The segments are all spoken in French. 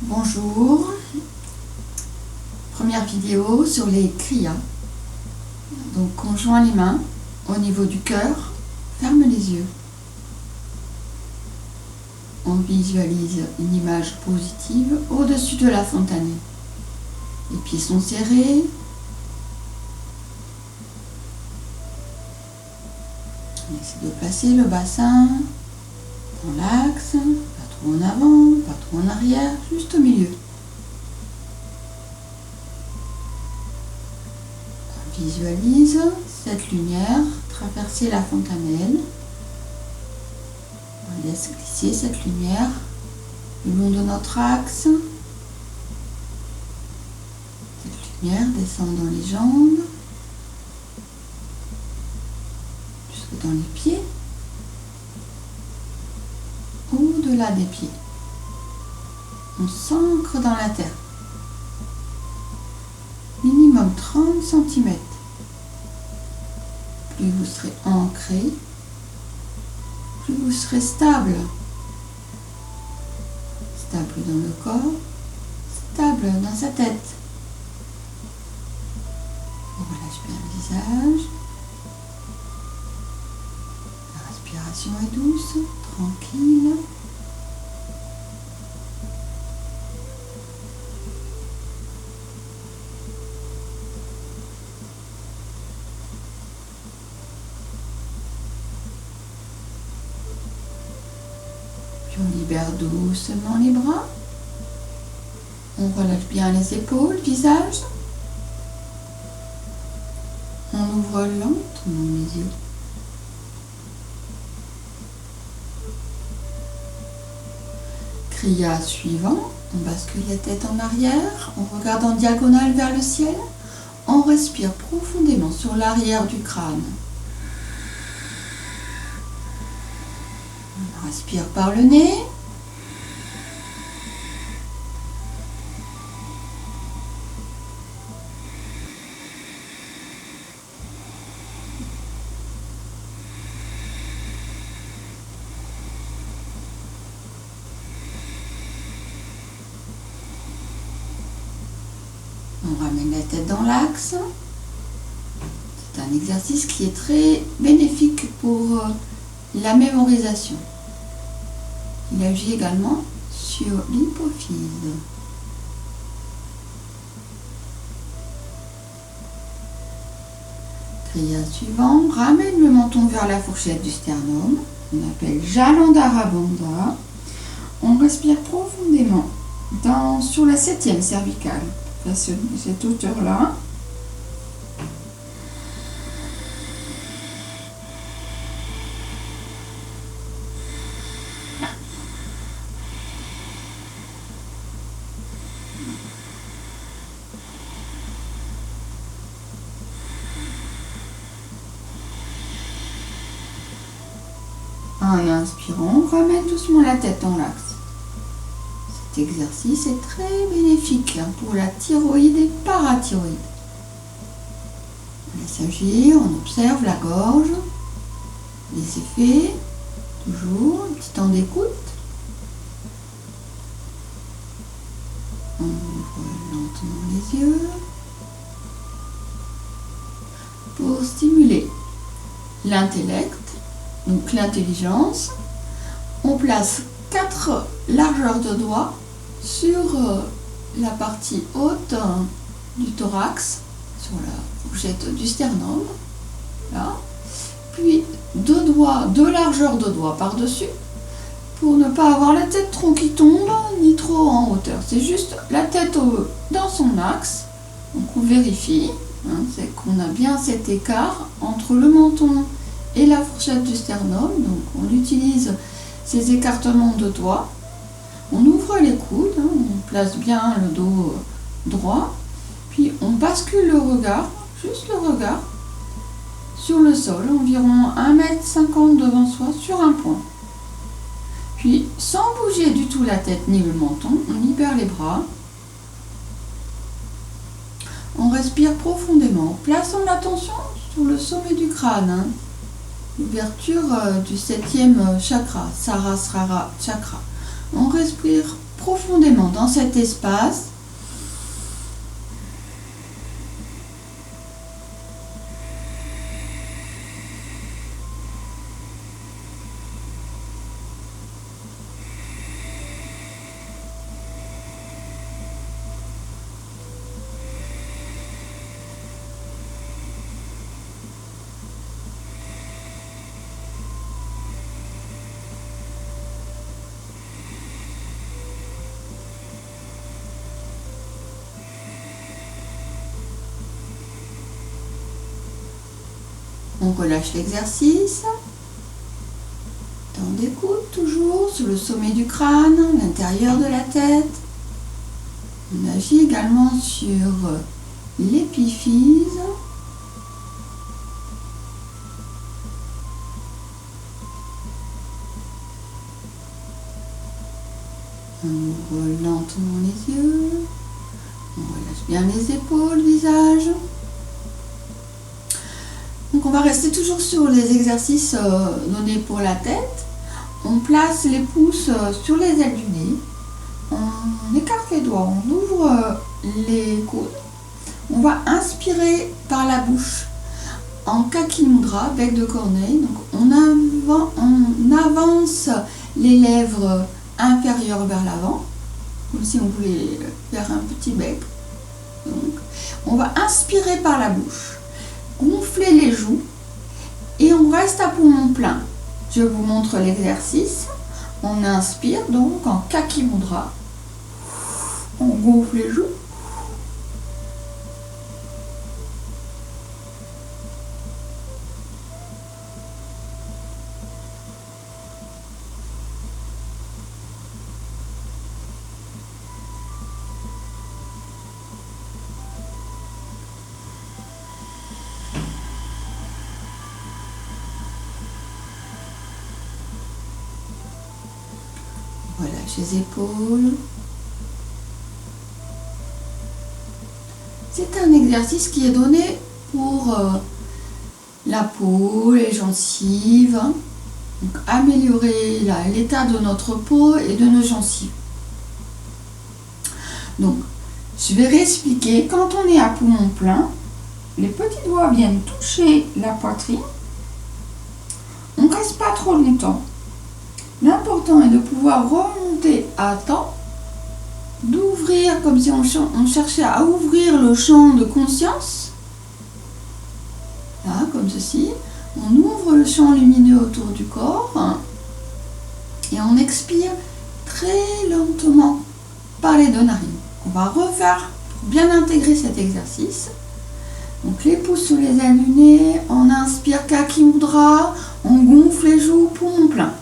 Bonjour, première vidéo sur les kriyas. Donc on joint les mains au niveau du cœur, ferme les yeux. On visualise une image positive au-dessus de la fontanelle. Les pieds sont serrés. On essaie de placer le bassin dans l'axe, pas trop en avant, pas trop en arrière, juste au milieu. On visualise cette lumière traverser la fontanelle. On laisse glisser cette lumière le long de notre axe. Cette lumière descend dans les jambes, jusque dans les pieds, au-delà des pieds. On s'ancre dans la terre. Minimum 30 cm. Plus vous serez ancré, plus vous serez stable. Stable dans le corps, stable dans sa tête. On relâche bien le visage. La respiration est douce, tranquille. Puis on libère doucement les bras. On relâche bien les épaules, visage. On ouvre lentement les yeux. Kriya suivant, on bascule la tête en arrière, on regarde en diagonale vers le ciel, on respire profondément sur l'arrière du crâne. On respire par le nez. On ramène la tête dans l'axe. C'est un exercice qui est très bénéfique pour la mémorisation. Il agit également sur l'hypophyse. Kriya suivant, ramène le menton vers la fourchette du sternum. On appelle Jalandhara Bandha. On respire profondément sur la 7e cervicale. Cette hauteur-là. En inspirant, on ramène doucement la tête dans l'axe. Cet exercice est très bénéfique pour la thyroïde et parathyroïde. On laisse agir, on observe la gorge, les effets, toujours un petit temps d'écoute. On ouvre lentement les yeux pour stimuler l'intellect, donc l'intelligence. On place 4 largeurs de doigts sur la partie haute du thorax, sur la fourchette du sternum, là. Puis 2 largeurs de doigts par-dessus, pour ne pas avoir la tête trop qui tombe, ni trop en hauteur. C'est juste la tête dans son axe. Donc on vérifie, c'est qu'on a bien cet écart entre le menton et la fourchette du sternum. Donc on utilise ces écartements de doigts. On ouvre les coudes, on place bien le dos droit, puis on bascule le regard, juste le regard, sur le sol, environ 1,50 m devant soi, sur un point. Puis, sans bouger du tout la tête ni le menton, on libère les bras. On respire profondément, plaçant l'attention sur le sommet du crâne, l'ouverture du 7e chakra, Sahasrara chakra. On respire profondément dans cet espace. On relâche l'exercice. Temps d'écoute toujours sur le sommet du crâne, l'intérieur de la tête. On agit également sur l'épiphyse. On ouvre lentement les yeux. On relâche bien les épaules, le visage. Donc on va rester toujours sur les exercices donnés pour la tête. On place les pouces sur les ailes du nez. On écarte les doigts, on ouvre les coudes. On va inspirer par la bouche en Kaki Mudra, bec de corneille. Donc on avance les lèvres inférieures vers l'avant, comme si on voulait faire un petit bec. Donc on va inspirer par la bouche. Gonfler les joues et on reste à poumon plein. Je vous montre l'exercice. On inspire donc en Kaki Mudra. On gonfle les joues. Relâche les épaules. C'est un exercice qui est donné pour la peau, les gencives. Donc, améliorer l'état de notre peau et de nos gencives. Donc, je vais réexpliquer. Quand on est à poumon plein, les petits doigts viennent toucher la poitrine. On ne reste pas trop longtemps. L'important est de pouvoir remonter à temps, d'ouvrir comme si on cherchait à ouvrir le champ de conscience. Là, comme ceci. On ouvre le champ lumineux autour du corps et on expire très lentement par les deux narines. On va refaire pour bien intégrer cet exercice. Donc les pouces sur les ailes du nez, on inspire Kaki Mudra, on gonfle les joues, poumon plein.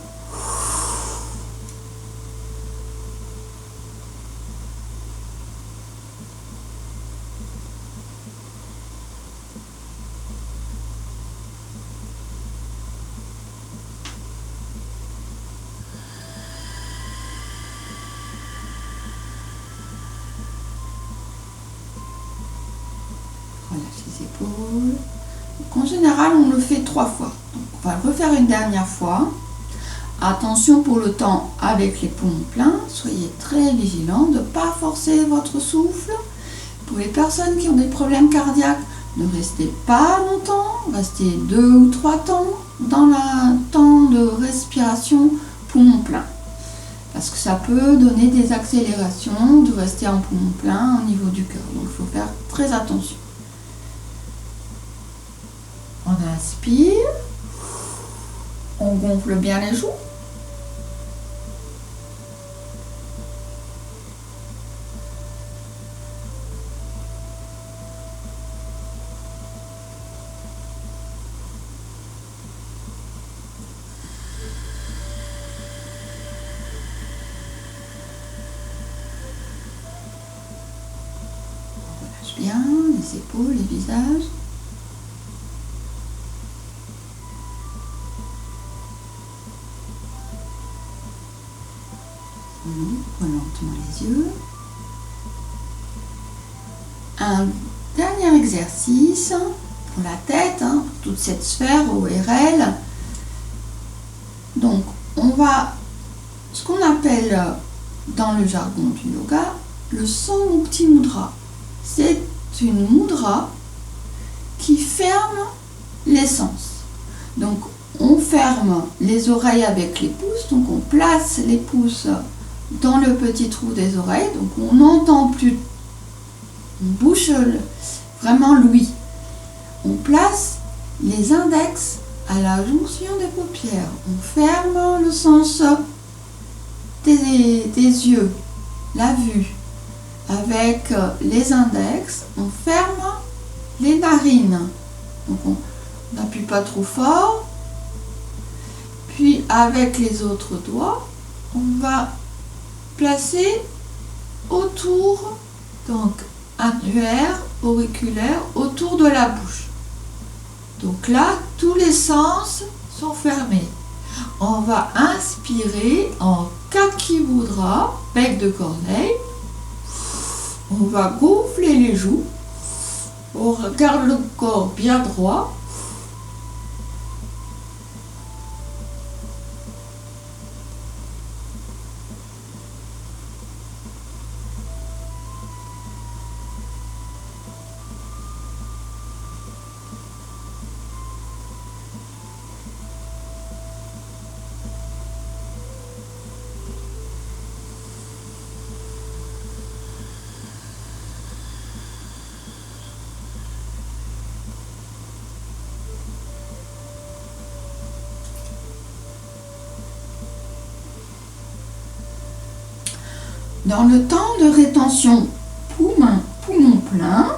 Relâche les épaules. Donc, en général, on le fait 3 fois. Donc, on va le refaire une dernière fois. Attention pour le temps avec les poumons pleins. Soyez très vigilants de ne pas forcer votre souffle. Pour les personnes qui ont des problèmes cardiaques, ne restez pas longtemps. Restez 2 ou 3 temps dans le temps de respiration poumon plein. Parce que ça peut donner des accélérations de rester en poumon plein au niveau du cœur. Donc, il faut faire très attention. On inspire, on gonfle bien les joues. On relâche bien les épaules, les visages. On ouvre lentement les yeux. Un dernier exercice pour la tête, toute cette sphère ORL. Donc, on va, ce qu'on appelle dans le jargon du yoga, le Samukti Mudra. C'est une mudra qui ferme les sens. Donc on ferme les oreilles avec les pouces, donc on place les pouces dans le petit trou des oreilles, donc on n'entend plus, on bouche vraiment l'ouïe. On place les index à la jonction des paupières, on ferme le sens des yeux, la vue. Avec les index, on ferme les narines. Donc on n'appuie pas trop fort. Puis avec les autres doigts, on va placer autour, donc annulaire, auriculaire, autour de la bouche. Donc là, tous les sens sont fermés. On va inspirer en Kaki Mudra, bec de corneille. On va gonfler les joues. On garde le corps bien droit. Dans le temps de rétention poumon plein,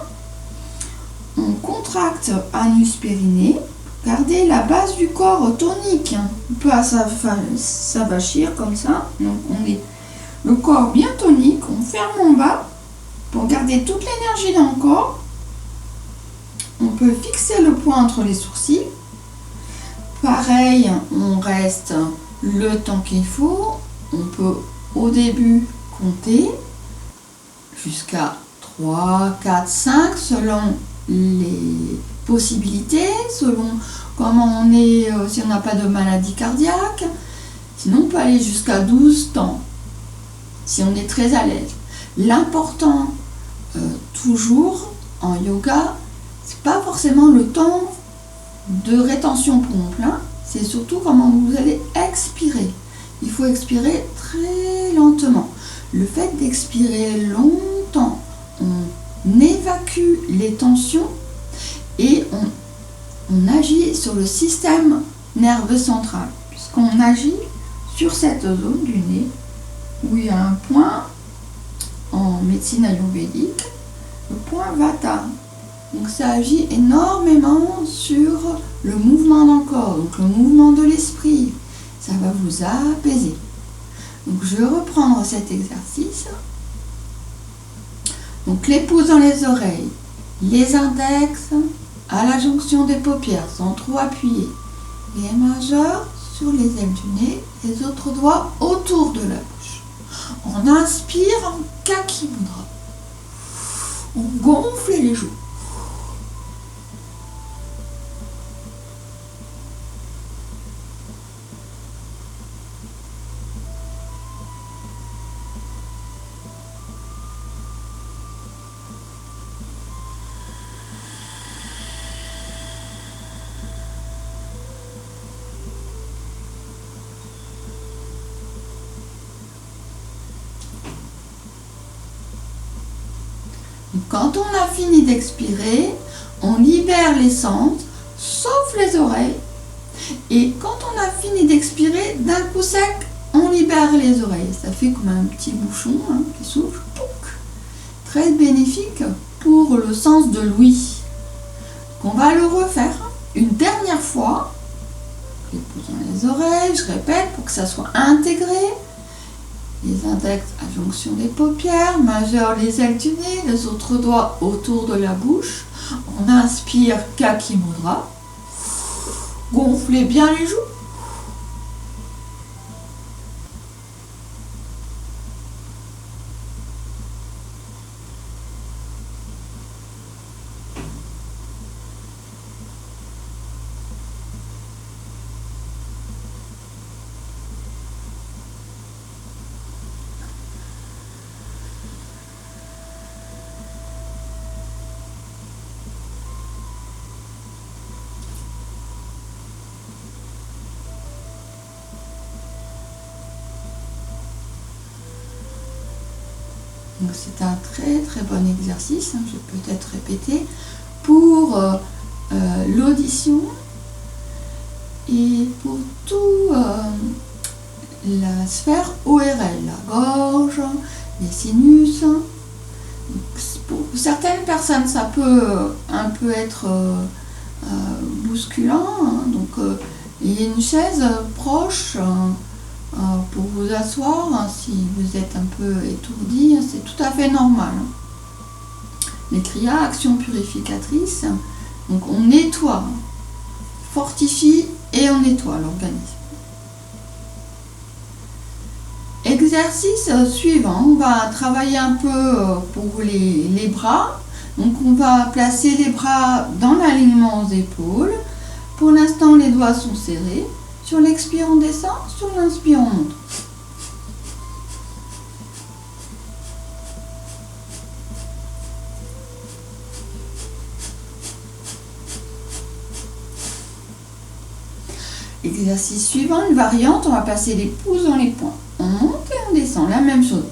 on contracte anus périnée, garder la base du corps tonique, un peu à s'avachir comme ça. Donc on est le corps bien tonique, on ferme en bas pour garder toute l'énergie dans le corps. On peut fixer le poing entre les sourcils. Pareil, on reste le temps qu'il faut. On peut au début compter jusqu'à 3, 4, 5 selon les possibilités, selon comment on est, si on n'a pas de maladie cardiaque. Sinon on peut aller jusqu'à 12 temps si on est très à l'aise. L'important toujours en yoga, c'est pas forcément le temps de rétention poumon plein, c'est surtout comment vous allez expirer. Il faut expirer très lentement. Le fait d'expirer longtemps, on évacue les tensions et on agit sur le système nerveux central, puisqu'on agit sur cette zone du nez où il y a un point en médecine ayurvédique, le point Vata. Donc ça agit énormément sur le mouvement dans le corps, donc le mouvement de l'esprit. Ça va vous apaiser. Donc je vais reprendre cet exercice. Donc les pouces dans les oreilles, les index à la jonction des paupières sans trop appuyer, les majeurs sur les ailes du nez, les autres doigts autour de la bouche. On inspire en Kaki Mudra. On gonfle les joues. Quand on a fini d'expirer, on libère les sens, sauf les oreilles. Et quand on a fini d'expirer, d'un coup sec, on libère les oreilles. Ça fait comme un petit bouchon qui s'ouvre. Très bénéfique pour le sens de l'ouïe. On va le refaire une dernière fois. Les pouces dans les oreilles, je répète, pour que ça soit intégré. Les index à jonction des paupières, majeurs les ailes du nez, les autres doigts autour de la bouche. On inspire Kaki Mudra. Gonflez bien les joues. Donc c'est un très très bon exercice, je vais peut-être répéter, pour l'audition et pour tout la sphère ORL, la gorge, les sinus. Pour certaines personnes, ça peut un peu être bousculant, hein, donc il y a une chaise proche pour vous asseoir, hein, si vous êtes un peu étourdi, c'est tout à fait normal. Les Kriya, action purificatrice, donc on nettoie, fortifie et on nettoie l'organisme. Exercice suivant, on va travailler un peu pour les bras. Donc on va placer les bras dans l'alignement aux épaules. Pour l'instant, les doigts sont serrés. Sur l'expire, on descend. Sur l'inspire, on monte. Exercice suivant, une variante, on va passer les pouces dans les poings. On monte et on descend, la même chose.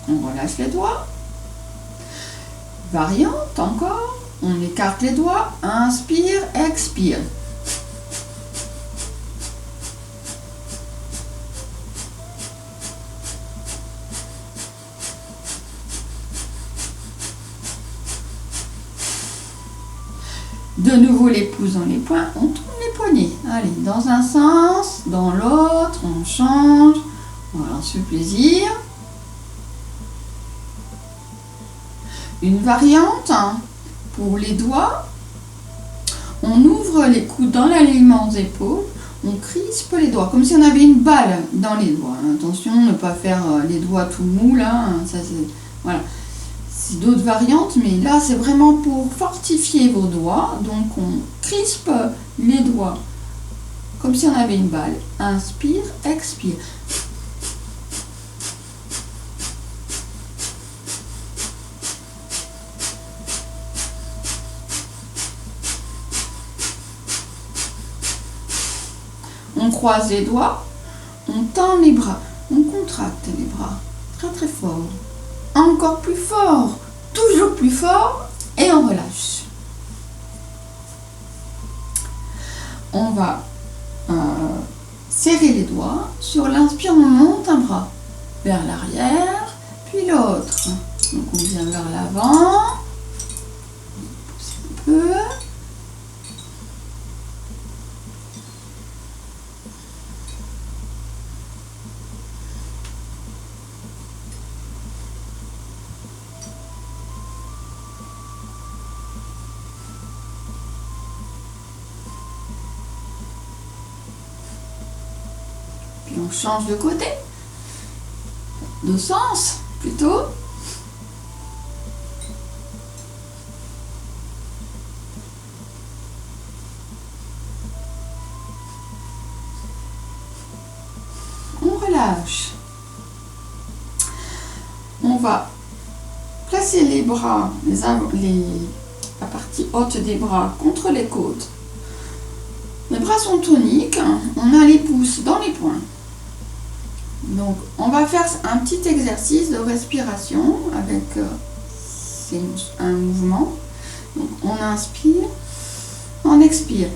On relâche les doigts. Variante encore, on écarte les doigts, inspire, expire. De nouveau les pouces dans les poings, on tourne les poignets. Allez, dans un sens, dans l'autre, on change. Voilà, on se fait plaisir. Une variante, hein, pour les doigts, on ouvre les coudes dans l'alignement aux épaules, on crispe les doigts, comme si on avait une balle dans les doigts. Attention, ne pas faire les doigts tout mous, là, ça c'est... Voilà. C'est d'autres variantes, mais là c'est vraiment pour fortifier vos doigts. Donc on crispe les doigts comme si on avait une balle. Inspire, expire. On croise les doigts, on tend les bras, on contracte les bras très très fort. Encore plus fort, toujours plus fort, et on relâche. On va serrer les doigts. Sur l'inspire, on monte un bras vers l'arrière, puis l'autre. Donc on vient vers l'avant, on pousse un peu. On change de côté, de sens plutôt. On relâche. On va placer les bras, la partie haute des bras contre les côtes. Les bras sont toniques, on a les pouces dans les poings. Donc, on va faire un petit exercice de respiration avec un mouvement. Donc, on inspire, on expire.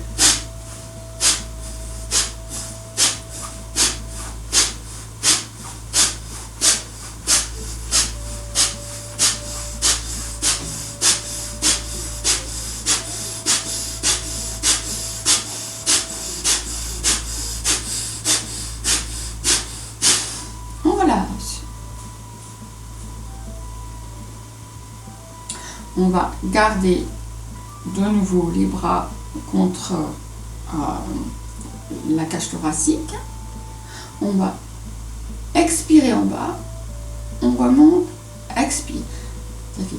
On va garder de nouveau les bras contre la cage thoracique. On va expirer en bas. On remonte, expire. Ça fait